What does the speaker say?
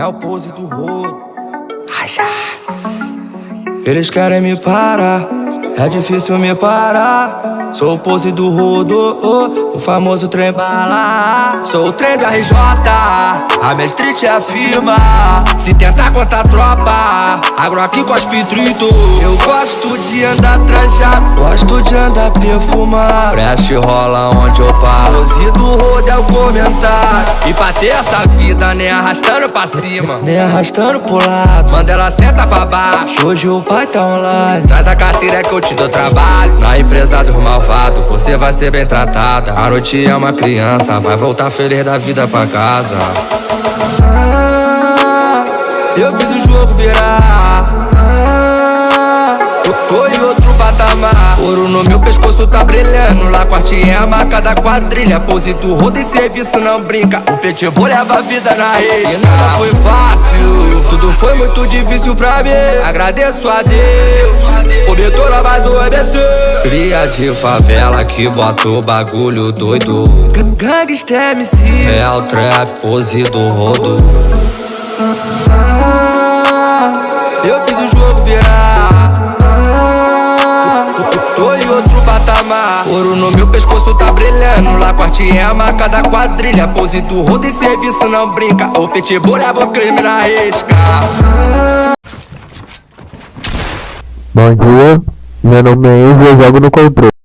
É o pose do rodo. Eles querem me parar, é difícil me parar. Sou o pose do rodo, o famoso trem bala. Sou o trem do RJ, a minha street é a firma. Se tentar contra a tropa, agro aqui cospe trito. Eu gosto de andar trajado, gosto de andar perfumado. Fresh rola onde eu passo, pose do rodo é o comentário. E pra ter essa vida, nem arrastando pra cima, nem arrastando pro lado. Manda ela senta pra baixo, hoje o pai tá online. Traz a carteira que eu te dou trabalho. Na empresa dos malvados, você vai ser bem tratada. A noite é uma criança, vai voltar feliz da vida pra casa. Eu fiz o jogo virar, tô em outro patamar. Ouro no meu pescoço tá brilhando, lá quartinha é a marca da quadrilha. Pose do rodo e serviço não brinca, o pitbull leva a vida na risca. E nada foi fácil, tudo foi muito difícil pra mim. Agradeço a Deus, prometo não mais obedecer. Cria de favela que bota o bagulho doido. Gangsta MC, real trap, pose do rodo. Eu fiz o jogo virar, tô em outro patamar. Ouro no meu pescoço tá brilhando, lá quartinha é a marca da quadrilha. Pose do rodo e serviço não brinca, o pitbull leva o crime na risca. Bom dia, meu nome é Enzo e eu jogo no controle.